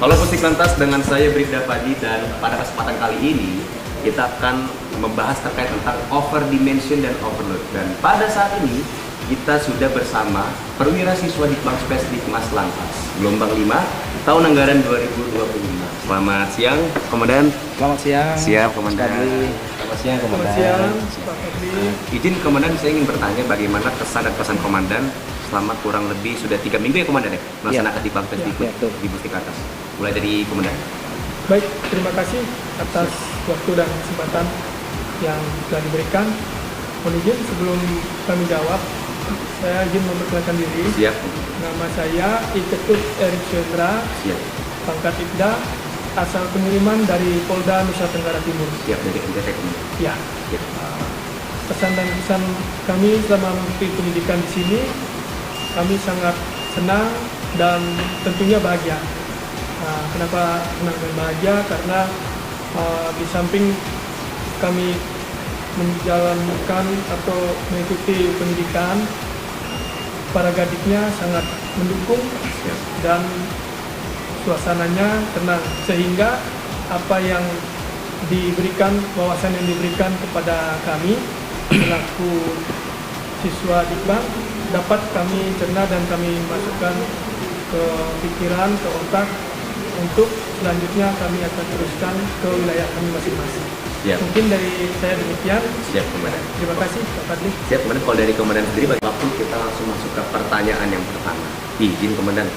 Halo Musik Lantas, dengan saya Bribda Padi, dan pada kesempatan kali ini kita akan membahas terkait tentang overdimension dan overload. Dan pada saat ini kita sudah bersama perwira siswa di Bank Spesdikmas Lantas gelombang 5 tahun anggaran 2025. Selamat siang, Komandan. Selamat siang. Siap, Komandan. Selamat siang, Komandan. Selamat siang, Pak Fadli. Izin Komandan, saya ingin bertanya bagaimana kesan dan pesan Komandan selama kurang lebih sudah 3 minggu ya Komandan ya melaksanakan di Bank Spesdikmas di Mustika Atas. Mulai dari Komandan. Baik, terima kasih atas waktu dan kesempatan yang telah diberikan. Mohon izin sebelum kami jawab, saya izin memperkenalkan diri. Siap. Nama saya Iketut Erik Syendra, Siap. pangkat Ibda, asal pengiriman dari Polda Nusa Tenggara Timur. Siap, dari NTT Komandan. Ya, Siap. pesan dan kesan kami selama mengikuti pendidikan di sini, kami sangat senang dan tentunya bahagia. Kenapa senang dan bahagia? Karena di samping kami menjalankan atau mengikuti pendidikan, para gadisnya sangat mendukung dan suasananya tenang, sehingga apa yang diberikan, wawasan yang diberikan kepada kami selaku siswa Dikbang dapat kami cerna dan kami masukkan ke pikiran, ke otak, untuk selanjutnya kami akan teruskan ke wilayah kami masing-masing. Siap. Mungkin dari saya demikian. Siap, Komandan. Terima kasih, Pak Fadli. Siap, Komandan. Kalau dari Komandan sendiri, bagi waktu kita langsung masuk ke pertanyaan yang pertama. Izin, Komandan.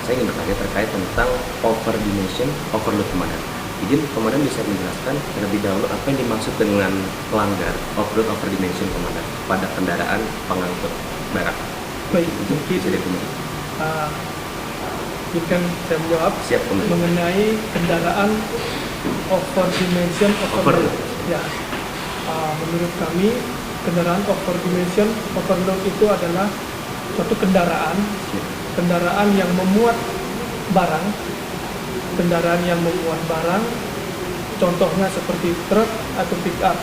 Saya ingin bertanya terkait tentang overdimension, overload, Komandan. Izin, Komandan bisa menjelaskan terlebih dahulu apa yang dimaksud dengan pelanggar overload, overdimension, Komandan, pada kendaraan pengangkut barang. Baik, Izin, bisa dari Komandan. Izinkan saya menjawab. Siap, Komandan. Mengenai kendaraan overdimension, overload. Overload. Ya, menurut kami kendaraan overdimension, overload itu adalah suatu kendaraan yang memuat barang, contohnya seperti truk atau pick up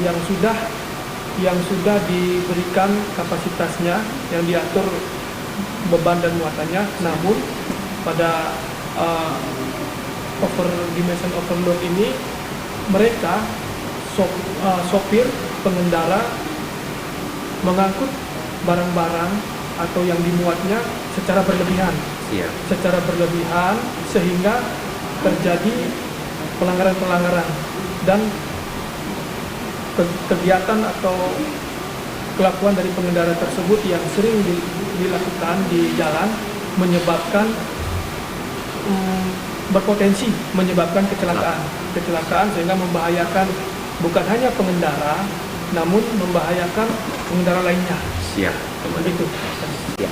yang sudah diberikan kapasitasnya, yang diatur beban dan muatannya, namun pada overdimension overload ini mereka sopir, pengendara mengangkut barang-barang atau yang dimuatnya secara berlebihan. Siap. Secara berlebihan sehingga terjadi pelanggaran-pelanggaran dan kegiatan atau kelakuan dari pengendara tersebut yang sering dilakukan di jalan menyebabkan berpotensi menyebabkan kecelakaan sehingga membahayakan bukan hanya pengendara namun membahayakan pengendara lainnya. Siap, Komandan. Begitu. Ya.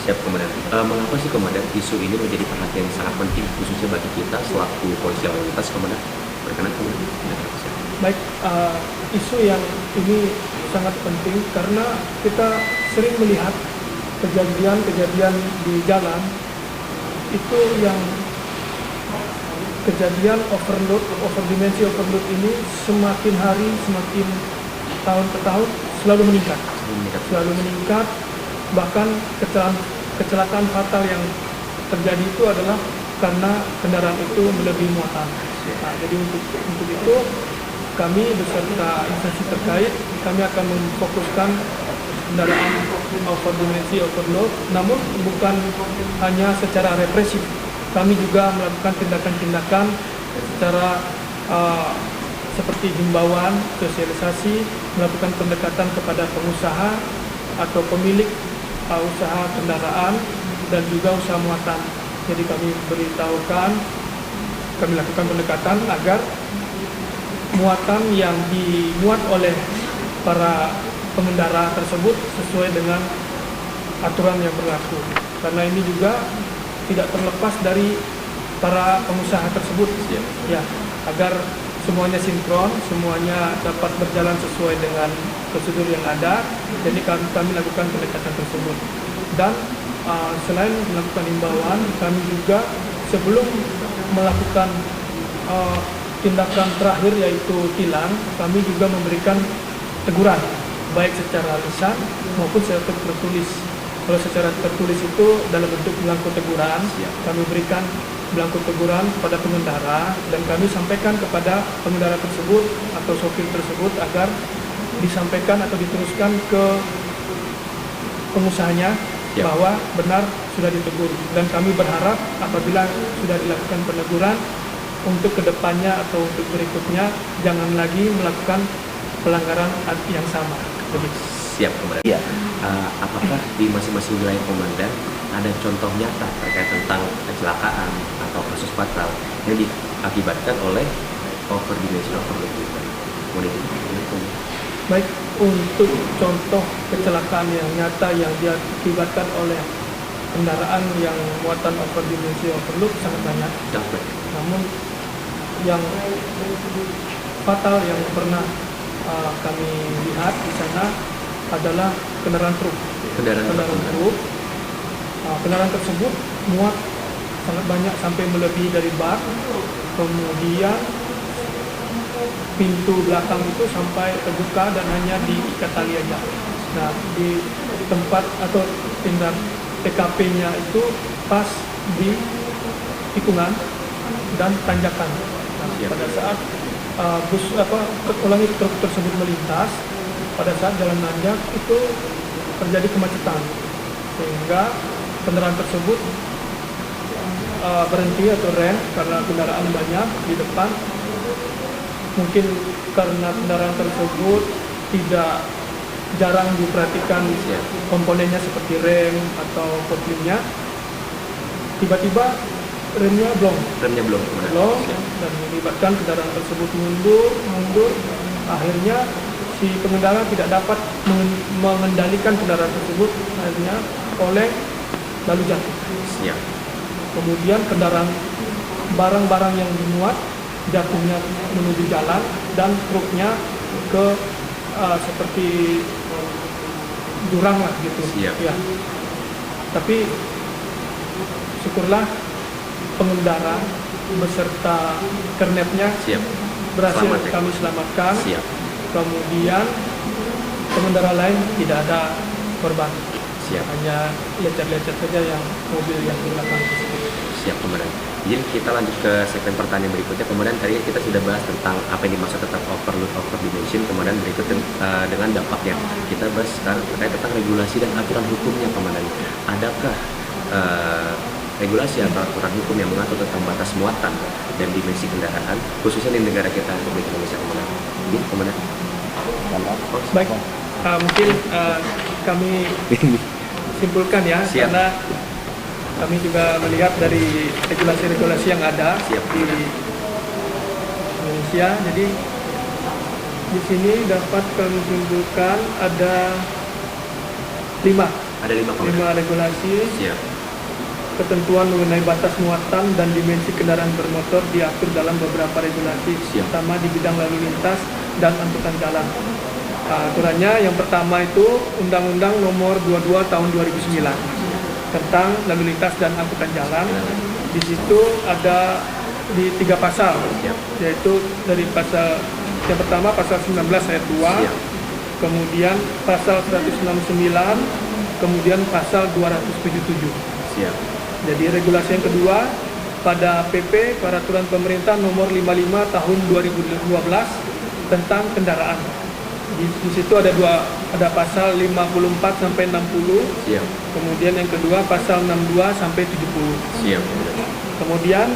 Siap, Komandan. Mengapa sih, Komandan, isu ini menjadi perhatian yang sangat penting khususnya bagi kita selaku polisi lalu lintas, Komandan? Berkenan, Komandan. Siap. Baik, isu yang ini sangat penting karena kita sering melihat kejadian-kejadian di jalan itu yang kejadian overdimensi overload ini semakin hari, semakin tahun ke tahun selalu meningkat. Bahkan kecelakaan fatal yang terjadi itu adalah karena kendaraan itu melebihi muatan. Nah, jadi untuk itu kami beserta instansi terkait kami akan memfokuskan kendaraan overdimensi overload, namun bukan hanya secara represif, kami juga melakukan tindakan-tindakan secara seperti himbauan, sosialisasi, melakukan pendekatan kepada pengusaha atau pemilik usaha kendaraan dan juga usaha muatan. Jadi kami beritahukan, kami lakukan pendekatan agar muatan yang dimuat oleh para pengendara tersebut sesuai dengan aturan yang berlaku. Karena ini juga tidak terlepas dari para pengusaha tersebut, ya, agar semuanya sinkron, semuanya dapat berjalan sesuai dengan prosedur yang ada. Jadi kami lakukan pendekatan tersebut. Dan selain melakukan himbauan, kami juga sebelum melakukan tindakan terakhir yaitu tilang, kami juga memberikan teguran baik secara lisan maupun secara tertulis Kalau secara tertulis itu dalam bentuk belangko teguran, Siap. kami berikan belangko teguran kepada pengendara dan kami sampaikan kepada pengendara tersebut atau sopir tersebut agar disampaikan atau diteruskan ke pengusahanya Siap. bahwa benar sudah ditegur, dan kami berharap apabila sudah dilakukan peneguran untuk kedepannya atau untuk berikutnya jangan lagi melakukan pelanggaran yang sama. Begitu. Siap komandan. Iya. Apakah di masing-masing wilayah komandan ada contoh nyata terkait tentang kecelakaan atau kasus fatal yang diakibatkan oleh overdimension overload itu? Boleh dijelaskan? Baik, untuk contoh kecelakaan yang nyata yang diakibatkan oleh kendaraan yang muatan overdimensi overload sangat banyak. Dapat. Namun yang fatal yang pernah kami lihat di sana adalah kendaraan truk. Kendaraan Truk. Kendaraan tersebut muat sangat banyak sampai melebihi dari bak. Kemudian pintu belakang itu sampai terbuka dan hanya diikat tali aja. Nah, di tempat atau tindak TKP-nya itu pas di tikungan dan tanjakan. Nah, pada saat truk tersebut melintas, pada saat jalan nanjak itu terjadi kemacetan, sehingga kendaraan tersebut berhenti atau rem karena kendaraan banyak di depan. Mungkin karena kendaraan tersebut tidak jarang diperhatikan komponennya seperti rem atau koplingnya, tiba-tiba remnya blong komandan. dan menyebabkan kendaraan tersebut mundur. Akhirnya si pengendara tidak dapat mengendalikan kendaraan tersebut, akhirnya oleh lalu jatuh. Siap. Kemudian kendaraan barang-barang yang dimuat jatuhnya menuju jalan dan truknya ke seperti jurang lah gitu. Siap. Ya. Tapi syukurlah pengendara beserta kernetnya Siap. berhasil Selamat, ya. kami selamatkan. Siap. Kemudian pengendara lain tidak ada korban. Siap. Hanya lecet-lecet saja yang mobil yang di belakang tersebut. Siap komandan. Jadi kita lanjut ke segmen pertanyaan berikutnya. Kemudian tadi kita sudah bahas tentang apa yang dimaksud tentang overload overdimension. Kemudian berikut dengan dampaknya. Kita bahas sekarang terkait tentang regulasi dan aturan hukumnya komandan. Adakah regulasi atau aturan hukum yang mengatur tentang batas muatan dan dimensi kendaraan, khususnya di negara kita Republik Indonesia komandan? Ini komandan. Baik, mungkin kami simpulkan ya. Siap. Karena kami juga melihat dari regulasi-regulasi yang ada. Siap. Di Indonesia. Jadi di sini dapat kami simpulkan ada 5 Ada 5 komandan. regulasi. Siap. Ketentuan mengenai batas muatan dan dimensi kendaraan bermotor diatur dalam beberapa regulasi, Siap. terutama di bidang lalu lintas dan angkutan jalan. Aturannya yang pertama itu Undang-Undang Nomor 22 Tahun 2009 tentang lalu lintas dan angkutan jalan. Di situ ada di 3 pasal, Siap. yaitu dari pasal yang pertama pasal 19 ayat 2, Siap. kemudian pasal 169, kemudian pasal 277. Siap. Jadi regulasi yang kedua pada PP Peraturan Pemerintah Nomor 55 Tahun 2012 tentang kendaraan. Di situ ada pasal 54 sampai 60. Siap. Kemudian yang kedua pasal 62 sampai 70. Siap. Kemudian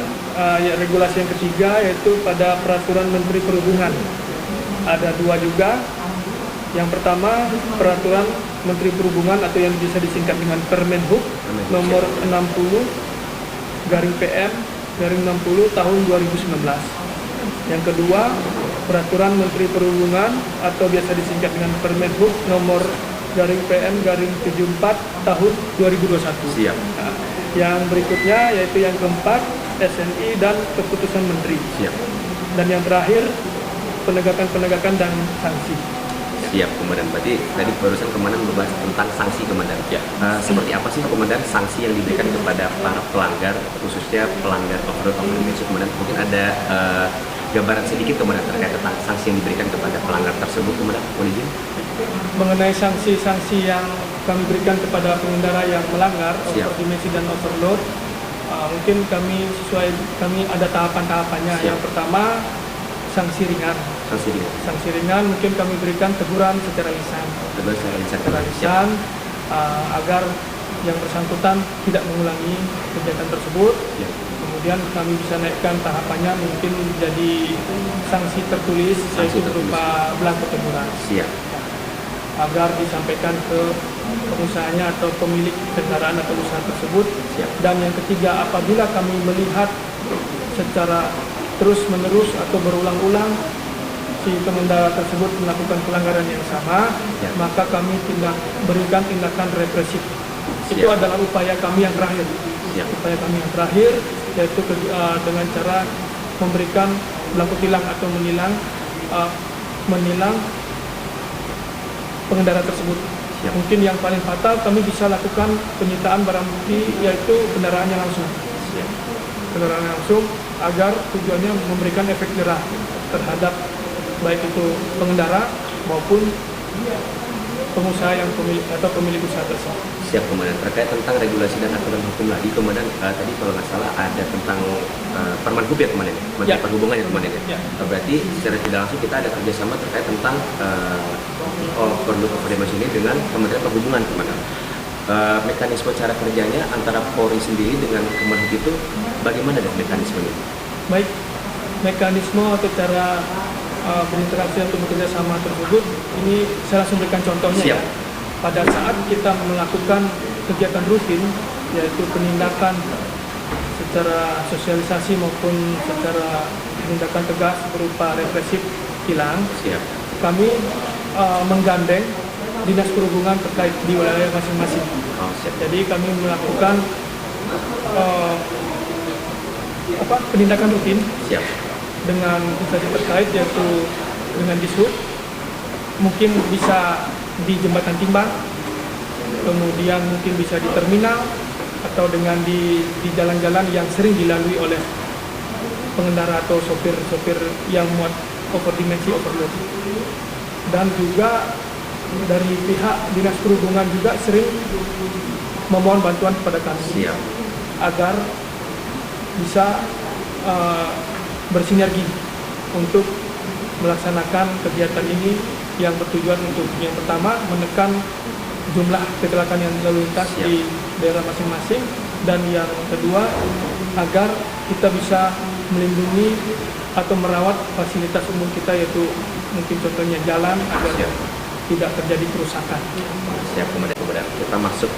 regulasi yang ketiga yaitu pada Peraturan Menteri Perhubungan. Ada 2 juga. Yang pertama Peraturan Menteri Perhubungan atau yang bisa disingkat dengan Permenhub nomor 60 garing PM garing 60 tahun 2019. Yang kedua Peraturan Menteri Perhubungan atau biasa disingkat dengan Permenhub nomor garing PM garing 74 tahun 2021. Siap. Nah, yang berikutnya yaitu yang keempat SNI dan keputusan menteri. Siap. Dan yang terakhir penegakan dan sanksi. Siap komandan. Berarti tadi barusan komandan membahas tentang sanksi komandan. Ya. Seperti apa sih komandan sanksi yang diberikan kepada para pelanggar, khususnya pelanggar overload overdimension komandan? Mungkin ada gambaran sedikit komandan terkait tentang sanksi yang diberikan kepada pelanggar tersebut komandan. Mohon izin. Mengenai sanksi-sanksi yang kami berikan kepada pengendara yang melanggar Siap. overdimensi dan overload. Mungkin kami ada tahapan-tahapannya. Siap. Yang pertama sanksi ringan. Sanksi dia. Sanksi ringan mungkin kami berikan teguran secara lisan. Terus saya Secara siap. lisan agar yang bersangkutan tidak mengulangi kegiatan tersebut. Ya. Kemudian kami bisa naikkan tahapannya mungkin jadi sanksi tertulis, Sanksi yaitu tertulis. berupa belangko teguran, Siap. agar disampaikan ke pengusahanya atau pemilik kendaraan atau usaha tersebut. Siap. Dan yang ketiga, apabila kami melihat secara terus-menerus atau berulang-ulang si pengendara tersebut melakukan pelanggaran yang sama, Ya. maka kami berikan tindakan represif. Itu Siap. adalah upaya kami yang terakhir. Siap. Upaya kami yang terakhir yaitu dengan cara memberikan belangko tilang atau menilang pengendara tersebut. Siap. Mungkin yang paling fatal kami bisa lakukan penyitaan barang bukti yaitu kendaraannya langsung. Siap. Kendaraan langsung agar tujuannya memberikan efek jerah terhadap baik itu pengendara maupun pengusaha yang pemilik usaha tersebut. Siap, Komandan. Terkait tentang regulasi dan aturan hukum lagi, Komandan, tadi kalau nggak salah ada tentang Permen Hub ya, Komandan? Menteri Ya. Perhubungan ya, Komandan? Ya. Berarti secara tidak langsung kita ada kerjasama terkait tentang overload overdimensi ini dengan Kementerian Perhubungan, Komandan. Mekanisme cara kerjanya antara Polri sendiri dengan Kemenhub itu bagaimana deh mekanismenya? Baik, mekanisme atau cara berinteraksi atau bekerja sama tersebut ini saya langsung berikan contohnya. Siap. Ya. Pada saat kita melakukan kegiatan rutin yaitu penindakan secara sosialisasi maupun secara tindakan tegas berupa represif tilang, Siap. kami menggandeng dinas perhubungan terkait di wilayah masing-masing. Oh, siap. Jadi kami melakukan penindakan rutin Siap. dengan instansi terkait yaitu dengan Dishub, mungkin bisa di jembatan timbang, kemudian mungkin bisa di terminal atau dengan di jalan-jalan yang sering dilalui oleh pengendara atau sopir-sopir yang muat overdimensi overload. Dan juga dari pihak dinas perhubungan juga sering memohon bantuan kepada kami Siap. agar bisa bersinergi untuk melaksanakan kegiatan ini yang bertujuan untuk yang pertama menekan jumlah kecelakaan yang lalu lintas Siap. di daerah masing-masing, dan yang kedua agar kita bisa melindungi atau merawat fasilitas umum kita yaitu mungkin contohnya jalan agar Siap. tidak terjadi kerusakan. Siap, Komandan. Kita masuk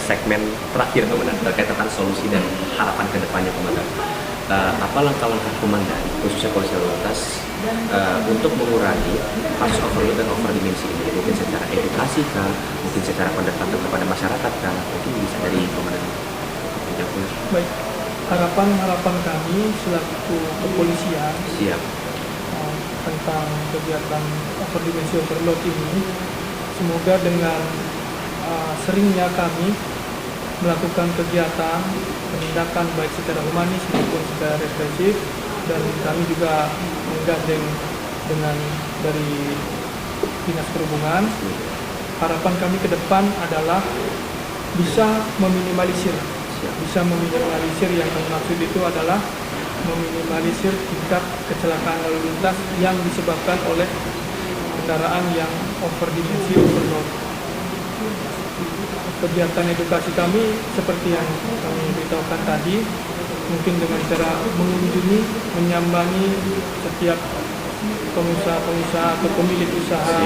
segmen terakhir, Komandan, terkait tentang solusi dan harapan ke depannya, Komandan. Apa langkah-langkah Komandan, khususnya polisi lalu lintas, untuk mengurangi kasus overload dan overdimensi ini? Mungkin secara edukasi kah, mungkin secara pendekatan kepada masyarakat kah, mungkin bisa dari Komandan. Baik, harapan kami selaku kepolisian Siap. tentang kegiatan overdimensi overload ini, semoga dengan seringnya kami melakukan kegiatan penindakan baik secara humanis maupun secara represif, dan kami juga menggandeng dengan dari dinas perhubungan, harapan kami ke depan adalah bisa meminimalisir yang kami maksud itu adalah meminimalisir tingkat kecelakaan lalu lintas yang disebabkan oleh kendaraan yang overdimensi overload. Kegiatan edukasi kami seperti yang kami beritahukan tadi, mungkin dengan cara mengunjungi, menyambangi setiap pengusaha-pengusaha atau pemilik usaha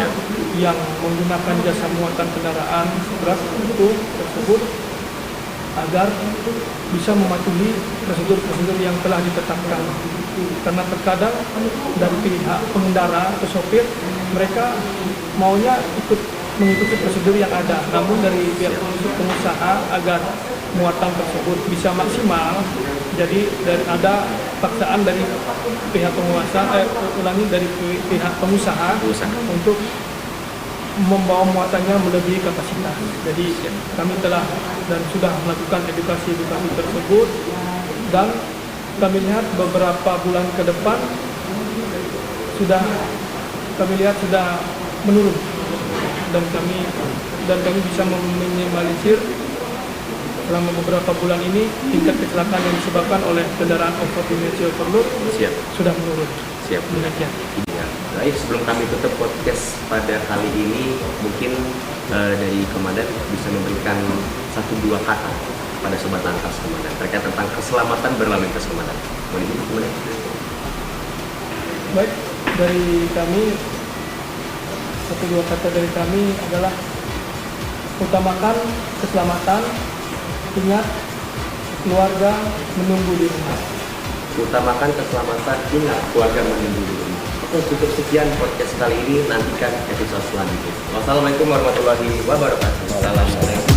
yang menggunakan jasa muatan kendaraan berat itu tersebut, agar bisa mematuhi prosedur-prosedur yang telah ditetapkan. Karena terkadang dari pihak pengendara atau sopir, mereka maunya mengikuti prosedur yang ada, namun dari pihak pengusaha agar muatan tersebut bisa maksimal, jadi ada paksaan dari pihak dari pihak pengusaha untuk membawa muatannya melebihi kapasitas. Jadi kami telah dan sudah melakukan edukasi tersebut, dan kami lihat beberapa bulan ke depan sudah menurun dan kami bisa meminimalisir selama beberapa bulan ini tingkat kecelakaan yang disebabkan oleh kendaraan overdimensi overload Siap, sudah menurun. siap. Demikian. Ya, baik, sebelum kami tutup podcast pada kali ini, mungkin dari Komandan bisa memberikan 1-2 kata pada Sobat Lantas Komandan terkait tentang keselamatan berlalu lintas Komandan. Boleh izin, Komandan? Baik, dari kami 1-2 kata dari kami adalah utamakan keselamatan, ingat keluarga menunggu di rumah. Utamakan keselamatan, ingat keluarga menunggu di rumah. Oke, cukup sekian podcast kali ini. Nantikan episode selanjutnya. Wassalamualaikum warahmatullahi wabarakatuh. Assalamualaikum.